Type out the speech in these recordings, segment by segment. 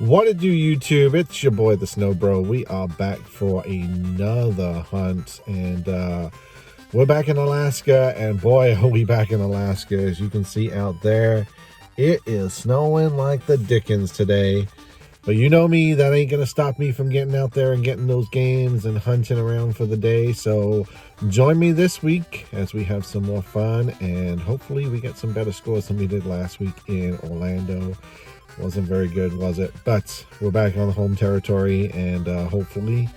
What it do, YouTube? It's your boy, the SnowBro. We are back for another hunt, and we're back in Alaska, and boy, are we back in Alaska. As you can see out there, it is snowing like the dickens today. But you know me, that ain't gonna stop me from getting out there and getting those games and hunting around for the day. So join me this week as we have some more fun, and hopefully we get some better scores than we did last week in Orlando. Wasn't very good, was it? But we're back on the home territory, and hopefully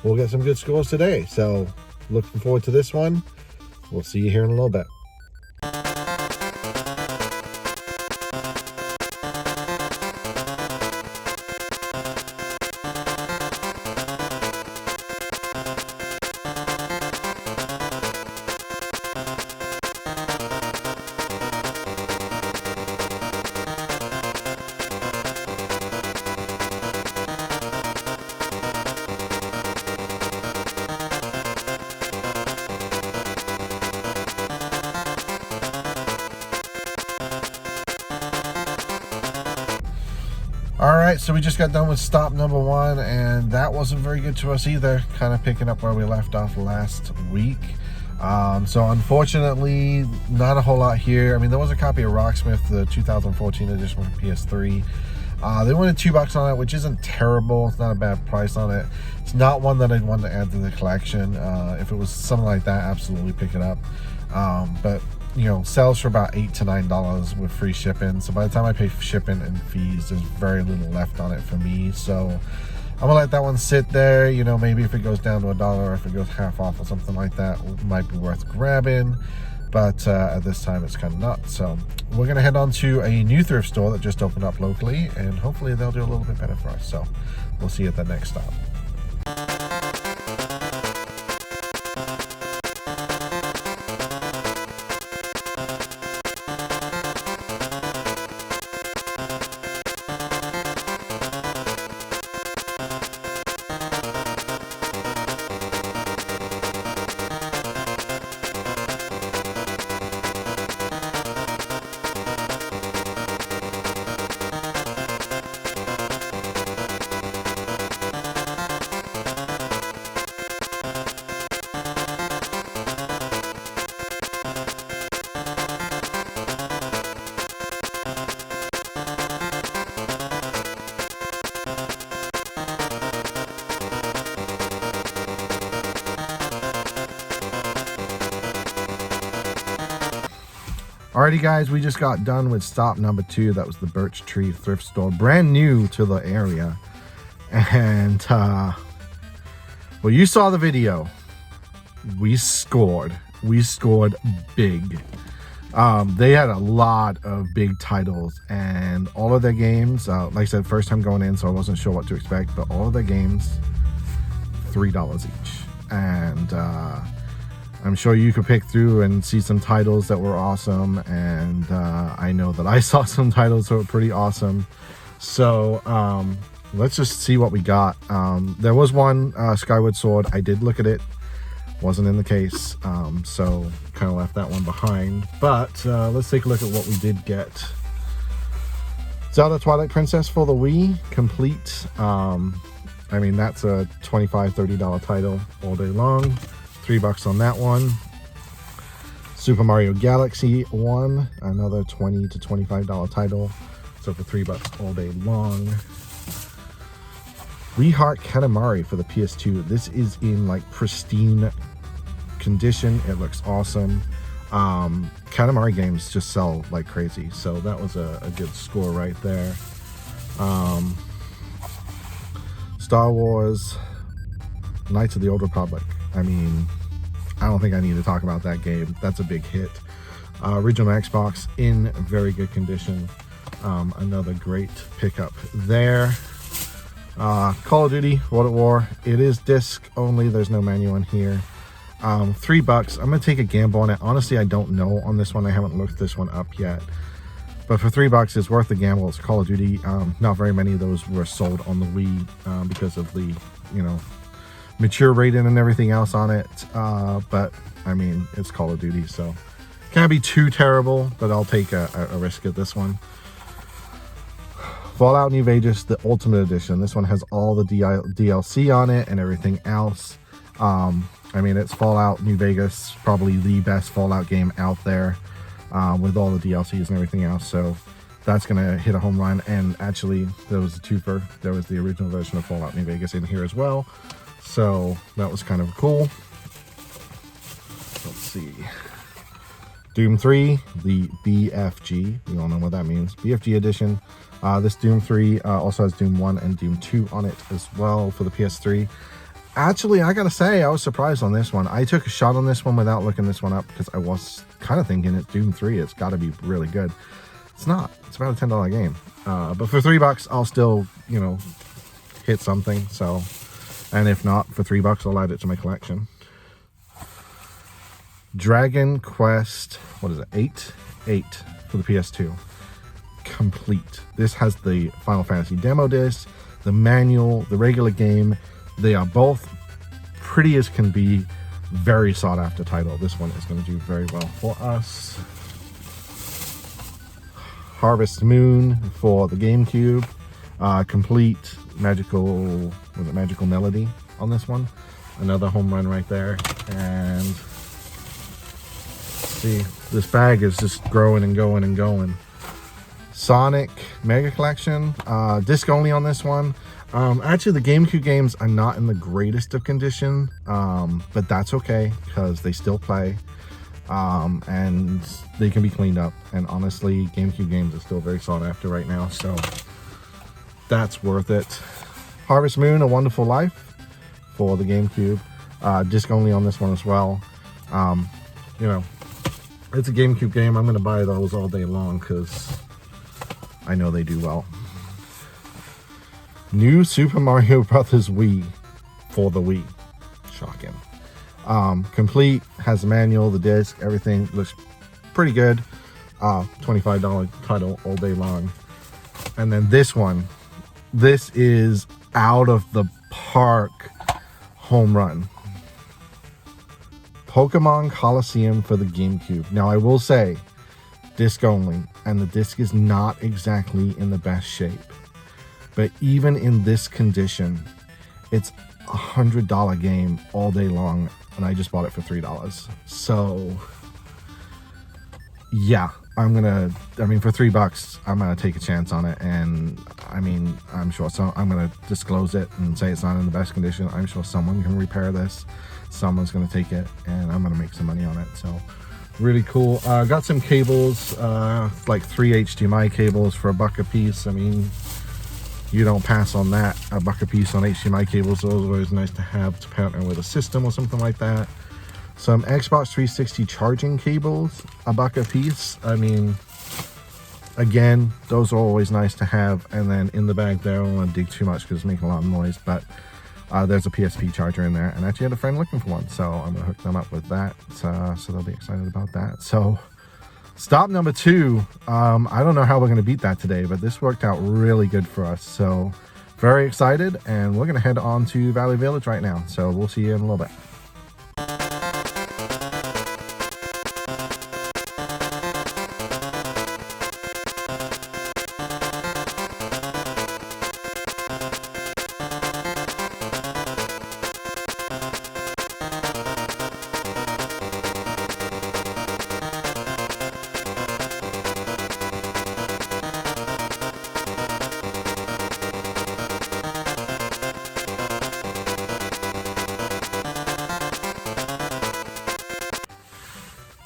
we'll get some good scores today. So looking forward to this one. We'll see you here in a little bit. Alright, so we just got done with stop number 1, and that wasn't very good to us either. Kind of picking up where we left off last week. So unfortunately, not a whole lot here. I mean, there was a copy of Rocksmith, the 2014 edition for PS3. They wanted $2 on it, which isn't terrible. It's not a bad price on it. It's not one that I'd want to add to the collection. If it was something like that, absolutely pick it up. But you know, sells for about $8 to $9 with free shipping. So by the time I pay shipping and fees, there's very little left on it for me. So I'm gonna let that one sit there. You know, maybe if it goes down to $1 or if it goes half off or something like that, it might be worth grabbing. But at this time, it's kind of not. So we're gonna head on to a new thrift store that just opened up locally, and hopefully they'll do a little bit better for us. So we'll see you at the next stop. Alrighty guys, we just got done with stop number 2. That was the Birch Tree thrift store, brand new to the area. And well, you saw the video. We scored big. They had a lot of big titles, and all of their games, like I said, first time going in, so I wasn't sure what to expect, but all of their games $3 each. And I'm sure you could pick through and see some titles that were awesome, and I know that I saw some titles that were pretty awesome. So let's just see what we got. There was one Skyward Sword. I did look at it. Wasn't in the case, so kind of left that one behind. But let's take a look at what we did get. Zelda Twilight Princess for the Wii, complete. I mean, that's a $25, $30 title all day long. $3 on that one. Super Mario Galaxy 1, another $20 to $25 title. So for $3 all day long. We Heart Katamari for the PS2. This is in like pristine condition. It looks awesome. Katamari games just sell like crazy, so that was a good score right there. Star Wars Knights of the Old Republic. I mean, I don't think I need to talk about that game. That's a big hit. Original Xbox in very good condition. Another great pickup there. Call of Duty World at War. It is disc only. There's no manual in here. $3. I'm gonna take a gamble on it. Honestly, I don't know on this one. I haven't looked this one up yet. But for $3, it's worth the gamble. It's Call of Duty. Not very many of those were sold on the Wii because of the, you know, mature rating and everything else on it. But I mean, it's Call of Duty, so can't be too terrible. But I'll take a risk at this one. Fallout New Vegas, the Ultimate Edition. This one has all the DLC on it and everything else. I mean, it's Fallout New Vegas, probably the best Fallout game out there, with all the DLCs and everything else. So that's gonna hit a home run. And actually, there was a twofer. There was the original version of Fallout New Vegas in here as well. So that was kind of cool. Let's see. Doom 3, the BFG. We all know what that means. BFG edition. This Doom 3 also has Doom 1 and Doom 2 on it as well for the PS3. Actually, I gotta say, I was surprised on this one. I took a shot on this one without looking this one up because I was kind of thinking it's Doom 3. It's got to be really good. It's not. It's about a $10 game. But for $3, I'll still, you know, hit something. So, and if not, for $3, I'll add it to my collection. Dragon Quest, what is it? 8 for the PS2. Complete. This has the Final Fantasy demo disc, the manual, the regular game. They are both pretty as can be. Very sought after title. This one is going to do very well for us. Harvest Moon for the Gamecube. Complete magical melody on this one. Another home run right there. And see, this bag is just growing and going and going. Sonic Mega Collection, disc only on this one. Actually, the GameCube games are not in the greatest of condition, but that's okay because they still play, and they can be cleaned up. And honestly, GameCube games are still very sought after right now, so that's worth it. Harvest Moon, A Wonderful Life for the GameCube, disc only on this one as well. You know, it's a GameCube game. I'm going to buy those all day long because I know they do well. New Super Mario Brothers Wii for the Wii. Shocking. Complete, has the manual, the disc, everything looks pretty good. $25 title all day long. And then this one. This is out of the park home run. Pokemon Coliseum for the GameCube. Now I will say, disc only, and the disc is not exactly in the best shape. But even in this condition, it's a $100 game all day long, and I just bought it for $3. So, yeah, for $3, I'm gonna take a chance on it, and I mean, I'm sure I'm gonna disclose it and say it's not in the best condition. I'm sure someone can repair this. Someone's gonna take it, and I'm gonna make some money on it. So, really cool. Got some cables, like 3 HDMI cables for $1 a piece. I mean, you don't pass on that. $1 a piece on HDMI cables. Those are always nice to have to partner with a system or something like that. Some Xbox 360 charging cables, $1 a piece. I mean, again, those are always nice to have. And then in the bag there, I don't want to dig too much because it's making a lot of noise, but there's a PSP charger in there, and I actually had a friend looking for one, so I'm gonna hook them up with that. So they'll be excited about that. So stop number 2. I don't know how we're going to beat that today, but this worked out really good for us. So very excited, and we're going to head on to Valley Village right now. So we'll see you in a little bit.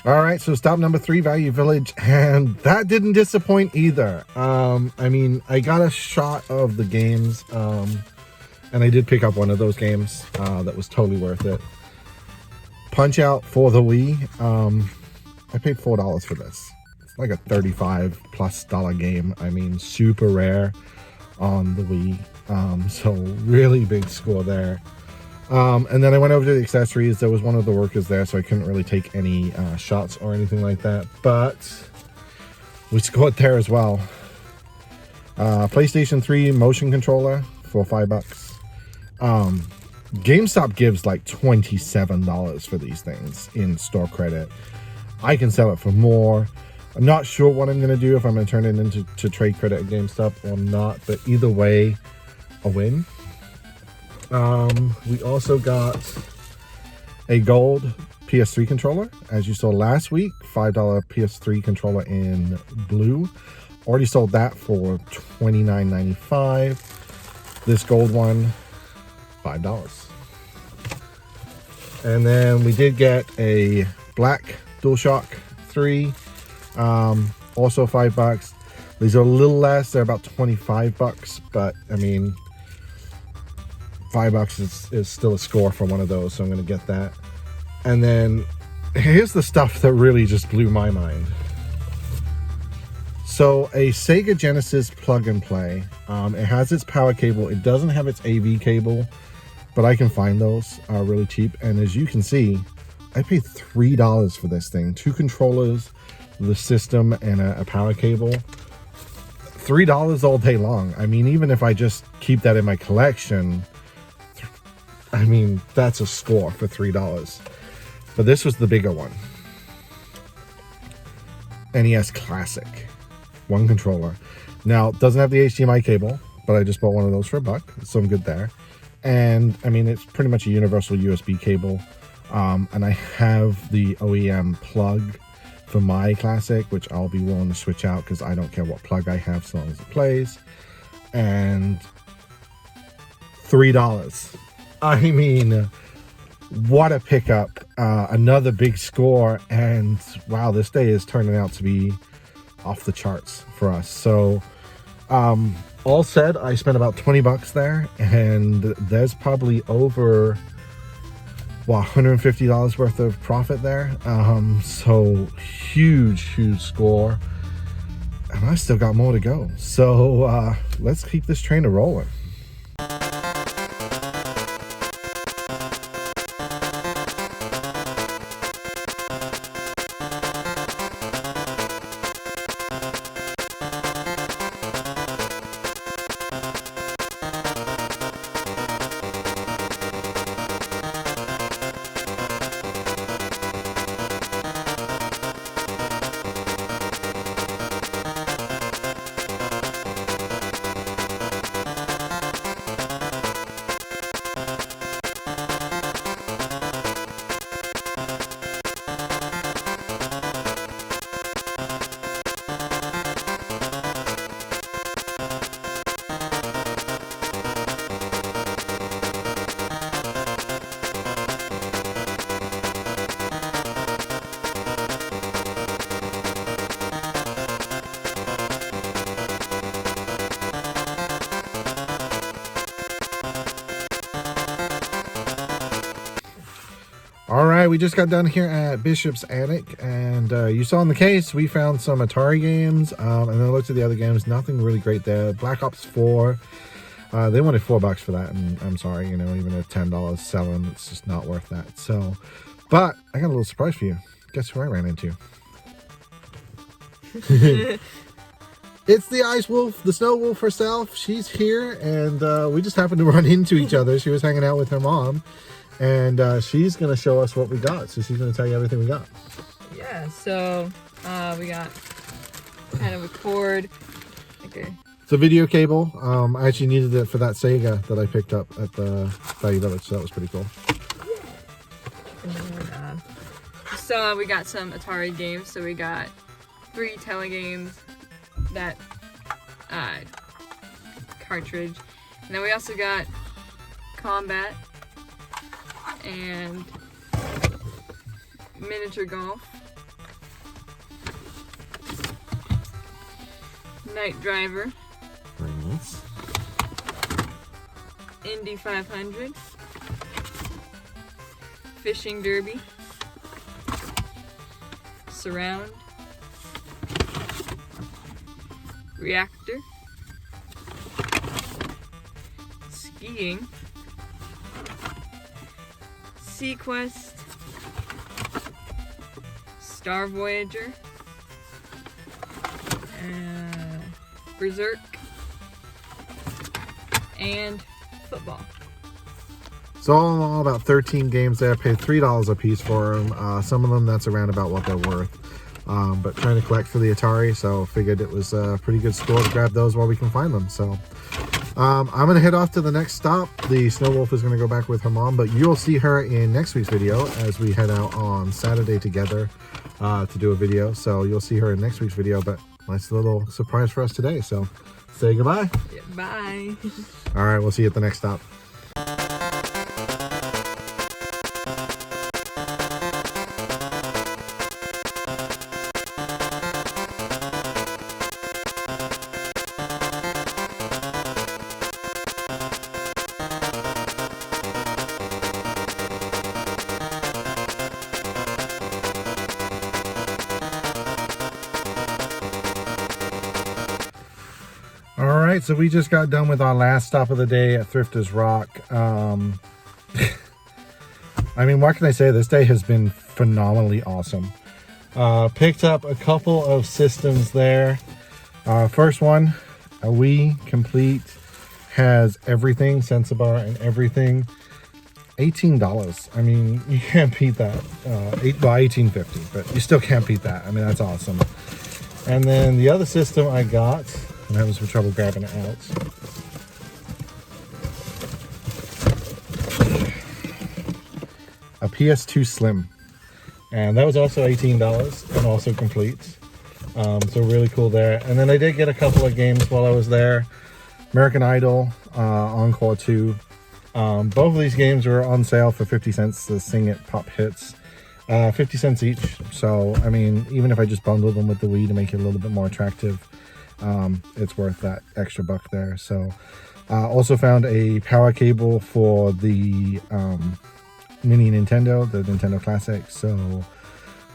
All right, so stop number 3, Value Village, and that didn't disappoint either. I mean, I got a shot of the games, and I did pick up one of those games that was totally worth it. Punch Out for the Wii. I paid $4 for this. It's like a $35+ game. I mean, super rare on the Wii, so really big score there. And then I went over to the accessories. There was one of the workers there, so I couldn't really take any shots or anything like that. But we scored there as well. PlayStation 3 motion controller for $5. GameStop gives like $27 for these things in store credit. I can sell it for more. I'm not sure what I'm going to do, if I'm going to turn it into trade credit at GameStop or not, but either way, a win. We also got a gold PS3 controller, as you saw last week, $5 PS3 controller in blue. Already sold that for $29.95. This gold one, $5. And then we did get a black DualShock 3, also $5. These are a little less, they're about $25, but I mean, $5 is still a score for one of those, so I'm going to get that. And then here's the stuff that really just blew my mind. So a Sega Genesis plug and play. It has its power cable. It doesn't have its AV cable, but I can find those really cheap. And as you can see, I paid $3 for this thing. 2 controllers, the system, and a power cable. $3 all day long. I mean, even if I just keep that in my collection, I mean, that's a score for $3. But this was the bigger one. NES Classic. 1 controller. Now, it doesn't have the HDMI cable, but I just bought one of those for $1, so I'm good there. And, I mean, it's pretty much a universal USB cable. And I have the OEM plug for my Classic, which I'll be willing to switch out because I don't care what plug I have so long as it plays. And $3. I mean, what a pickup. Another big score, and wow, this day is turning out to be off the charts for us. So all said, I spent about $20 there, and there's probably over $150 worth of profit there. So huge score, and I still got more to go. So let's keep this train rolling. All right, we just got done here at Bishop's Attic, and you saw in the case, we found some Atari games, and then I looked at the other games, nothing really great there. Black Ops 4, they wanted $4 for that, and I'm sorry, you know, even at $10 selling, it's just not worth that. So, but I got a little surprise for you. Guess who I ran into? It's the Ice Wolf, the Snow Wolf herself. She's here, and we just happened to run into each other. She was hanging out with her mom. And she's going to show us what we got. So she's going to tell you everything we got. Yeah, so we got kind of a cord. Okay. It's a video cable. I actually needed it for that Sega that I picked up at the Value Village. So that was pretty cool. And then, so we got some Atari games. So we got 3 telegames, that cartridge. And then we also got Combat and Miniature Golf, Night Driver, very nice, Indy 500, Fishing Derby, Surround, Reactor, Skiing, Sequest, Star Voyager, Berserk, and football. So all in all, about 13 games there. Paid $3 a piece for them. Some of them, that's around about what they're worth. but trying to collect for the Atari, so figured it was a pretty good score to grab those while we can find them. So I'm gonna head off to the next stop. The Snow Wolf is gonna go back with her mom, but you'll see her in next week's video as we head out on Saturday together to do a video. So you'll see her in next week's video, but nice little surprise for us today. So say goodbye. Yeah, bye. All right, we'll see you at the next stop. All right, so we just got done with our last stop of the day at Thrifters Rock. I mean, what can I say? This day has been phenomenally awesome. Picked up a couple of systems there. First one, a Wii Complete, has everything, Sensa bar and everything. $18. I mean, you can't beat that. $18.50, but you still can't beat that. I mean, that's awesome. And then the other system I got, I'm having some trouble grabbing it out. A PS2 Slim, and that was also $18 and also complete. So really cool there. And then I did get a couple of games while I was there. American Idol, Encore 2. Both of these games were on sale for 50 cents. The Sing It Pop Hits, 50 cents each. So I mean, even if I just bundle them with the Wii to make it a little bit more attractive, it's worth that extra buck there. So also found a power cable for the mini Nintendo, the Nintendo Classic. So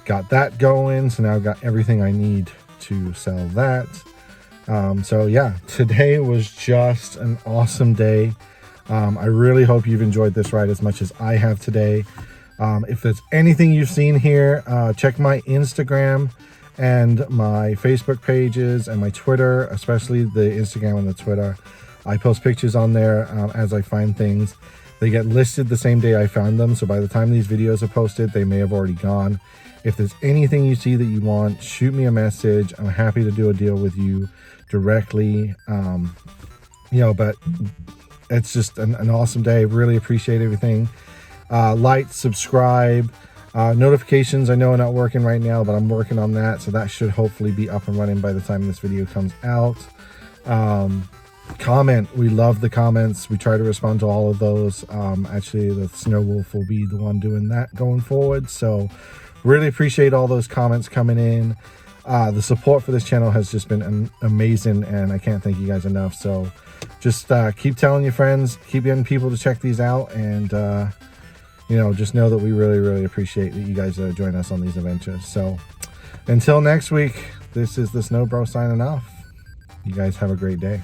got that going. So now I've got everything I need to sell that. So yeah, today was just an awesome day. I really hope you've enjoyed this ride as much as I have today. If there's anything you've seen here, check my Instagram and my Facebook pages and my Twitter, especially the Instagram and the Twitter. I post pictures on there as I find things. They get listed the same day I found them, so by the time these videos are posted, they may have already gone. If there's anything you see that you want, shoot me a message. I'm happy to do a deal with you directly. You know, but it's just an awesome day. Really appreciate everything. Like, subscribe. Notifications I know are not working right now, but I'm working on that, so that should hopefully be up and running by the time this video comes out. Comment. We love the comments. We try to respond to all of those. Actually, the Snow Wolf will be the one doing that going forward, so really appreciate all those comments coming in. The support for this channel has just been amazing, and I can't thank you guys enough. So just keep telling your friends, keep getting people to check these out, and you know, just know that we really appreciate that you guys join us on these adventures. So until next week, this is the SnowBros signing off. You guys have a great day.